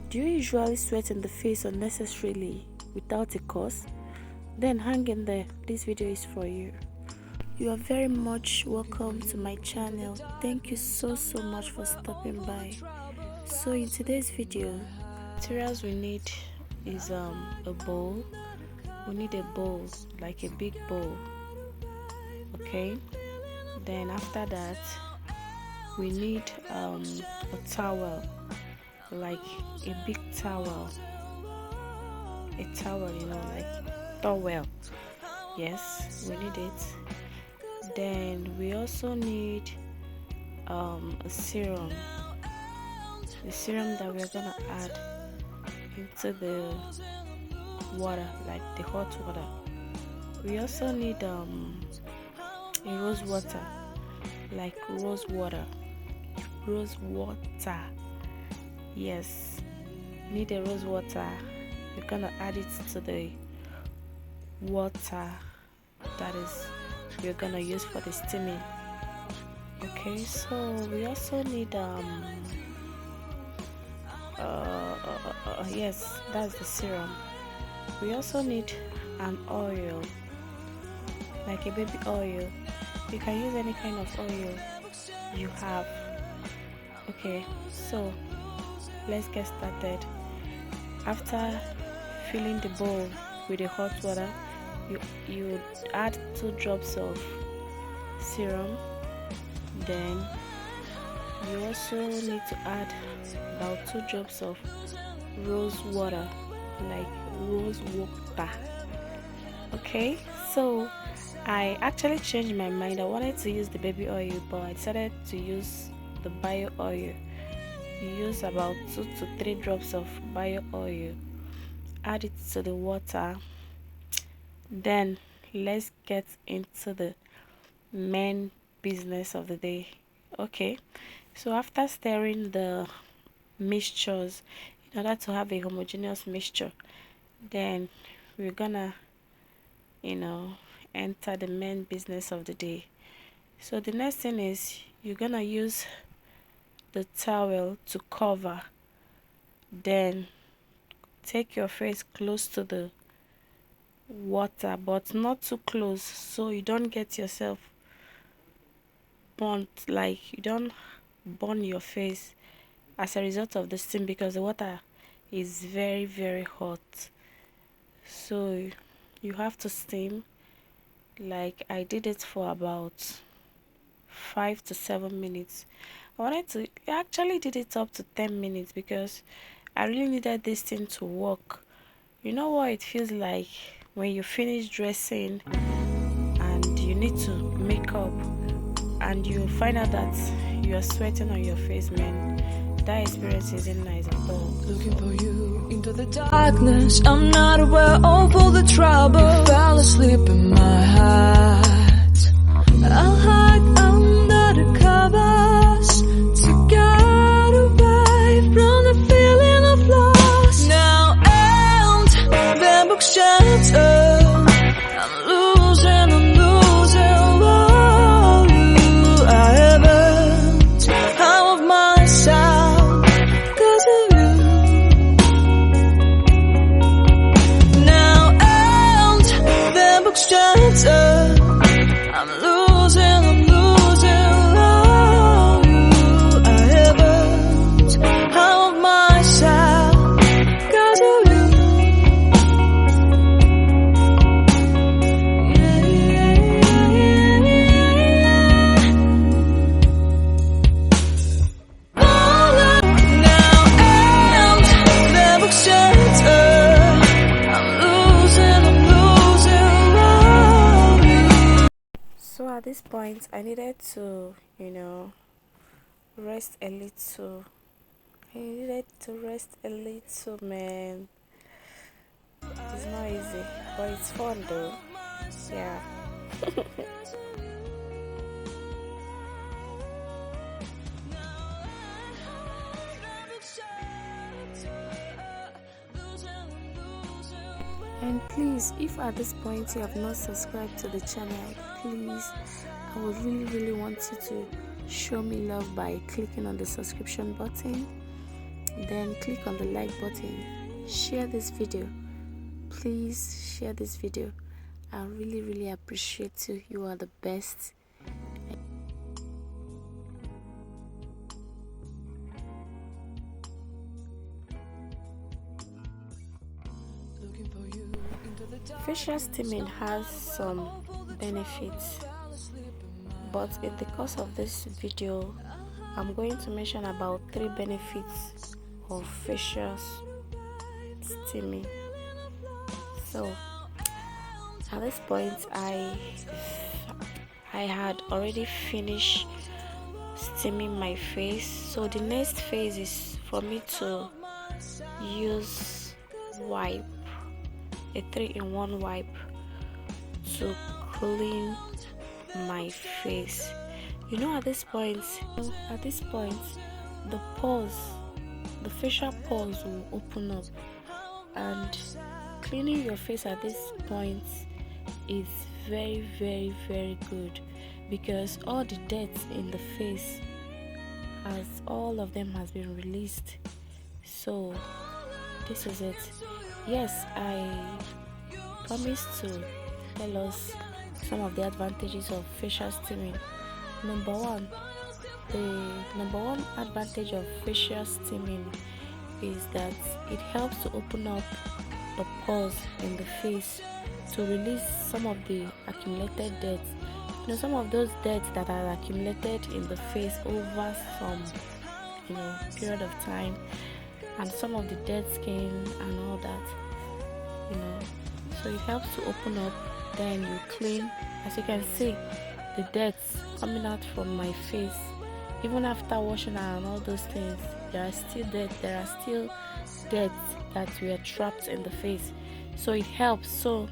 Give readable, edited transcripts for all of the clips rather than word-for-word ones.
Do you usually sweat in the face unnecessarily without a cause? Then hang in there, this video is for you. You are very much welcome to my channel. Thank you so much for stopping by. So in today's video, materials we need is a bowl. We need a bowl, like a big bowl. Okay, then after that we need a towel, like a big towel, like towel. Yes, we need it. Then we also need a serum, the serum that we're gonna add into the water, like the hot water. We also need a rose water, like rose water. Yes, need a rose water. We're gonna add it to the water that is we're gonna use for the steaming. Okay, so we also need yes, that's the serum. We also need an oil, like a baby oil. You can use any kind of oil you have. Okay, so let's get started. After filling the bowl with the hot water, you add 2 drops of serum. Then you also need to add about 2 drops of rose water, like rose water. Okay, so I actually changed my mind. I wanted to use the baby oil, but I decided to use the bio oil. You use about 2 to 3 drops of bio oil, add it to the water. Then let's get into the main business of the day. Okay, so after stirring the mixtures in order to have a homogeneous mixture, then we're gonna enter the main business of the day. So the next thing is you're gonna use the towel to cover. Then take your face close to the water, but not too close, so you don't get yourself burnt, like you don't burn your face as a result of the steam, because the water is very hot. So you have to steam, like I did it for about 5 to 7 minutes. I actually did it up to 10 minutes because I really needed this thing to work. You know what it feels like when you finish dressing and you need to make up and you find out that you are sweating on your face, man. That experience isn't nice at all. Looking for you into the darkness, I'm not aware of all the trouble. You fell asleep in my heart. I'll hide under the covers to get away from the feeling of loss. Now and the book shattered. I'm losing all you I haven't. How of myself, 'cause of you. Now and the book shattered. I'm losing all you I haven't. How of myself, 'cause of you. So at this point I needed to rest a little. Man. It's not easy, but it's fun though. Yeah. And please, if at this point you have not subscribed to the channel, please, I would really want you to show me love by clicking on the subscription button then click on the like button, share this video. Please share this video. I really appreciate you. You are the best. Facial steaming has some benefits, but in the course of this video I'm going to mention about 3 benefits of facial steaming. So at this point I had already finished steaming my face, so the next phase is for me to use wipe, a 3-in-1 wipe, to clean my face. You know, at this point the pores, the facial pores will open up, and cleaning your face at this point is very good, because all the dirt in the face all of them has been released. So this is it. Yes, I promised to tell us some of the advantages of facial steaming. The number one advantage of facial steaming is that it helps to open up the pores in the face to release some of the accumulated dirt. You know, some of those dirt that are accumulated in the face over some period of time, and some of the dead skin and all that, so it helps to open up. Then you clean. As you can see, the dirt coming out from my face, even after washing and all those things, there are still dirt that were trapped in the face, so it helps. So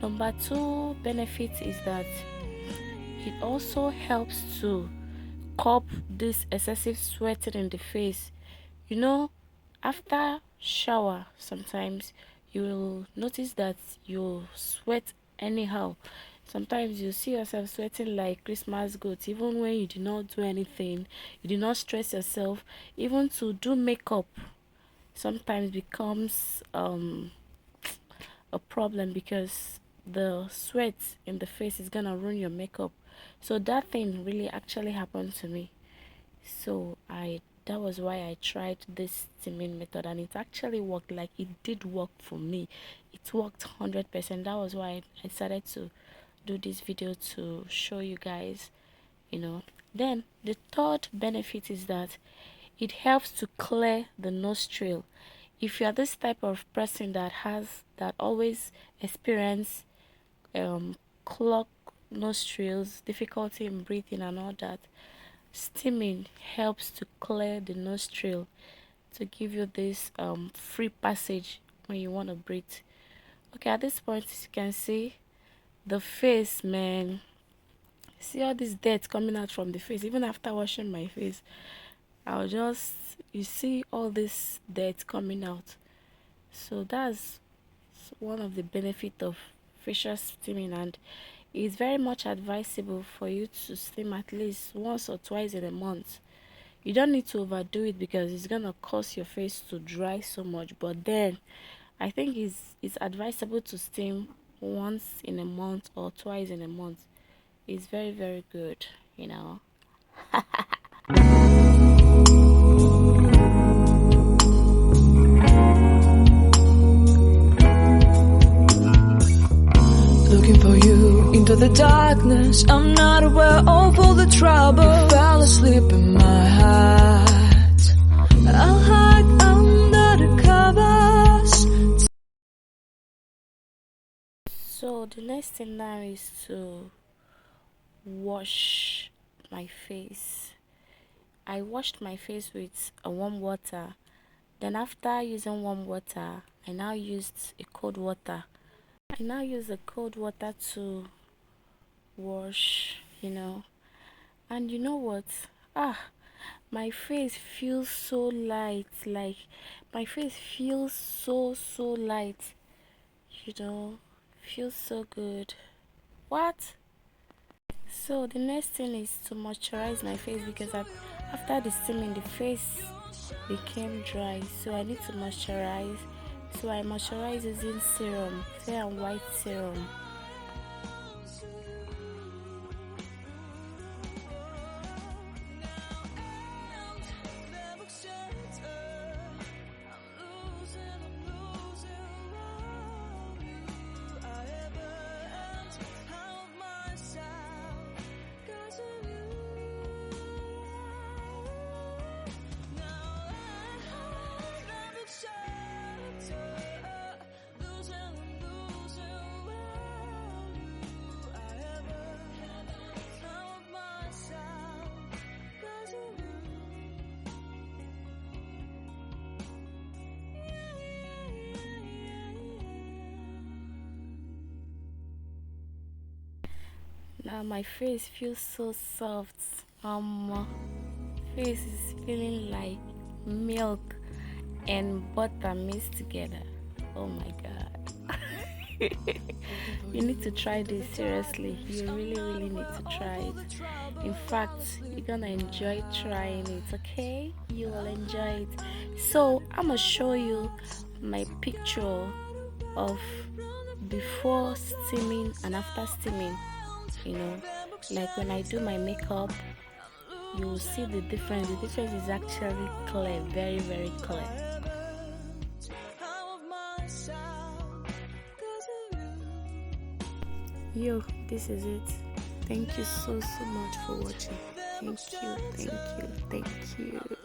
number 2 benefit is that it also helps to curb this excessive sweating in the face. You know, after shower, sometimes you will notice that you sweat anyhow. Sometimes you see yourself sweating like Christmas goat, even when you did not do anything, you did not stress yourself. Even to do makeup sometimes becomes a problem, because the sweat in the face is gonna ruin your makeup. So that thing really actually happened to me. So that was why I tried this steaming method, and it actually worked. Like, it did work for me. It worked 100%. That was why I decided to do this video, to show you guys. Then the 3rd benefit is that it helps to clear the nostril. If you are this type of person that always experience clogged nostrils, difficulty in breathing and all that, steaming helps to clear the nostril, to give you this free passage when you want to breathe. Okay, at this point, as you can see, the face, man, see all this dirt coming out from the face. Even after washing my face, you see all this dirt coming out. So that's one of the benefits of facial steaming, and it's very much advisable for you to steam at least once or twice in a month. You don't need to overdo it, because it's gonna cause your face to dry so much. But then I think it's advisable to steam once in a month or twice in a month. It's very good. Looking for you into the darkness. I'm not aware of all the trouble. You fell asleep in my heart. I'll hide under the covers. So the next thing now is to wash my face. I washed my face with a warm water. Then after using warm water, I now used a cold water. I now use the cold water to wash, and you know what? My face feels so light. Like, my face feels so light. Feels so good. What? So the next thing is to moisturize my face, because after the steaming, the face became dry, so I need to moisturize. So I moisturize using serum, fair and white serum. Now my face feels so soft. Face is feeling like milk and butter mixed together. Oh my god. You need to try this, seriously. You really need to try it. In fact, you're gonna enjoy trying it, okay? You will enjoy it. So I'm gonna show you my picture of before steaming and after steaming. You know, like when I do my makeup, you will see the difference. The difference is actually clear, very clear. Yo, this is it. Thank you so much for watching. Thank you.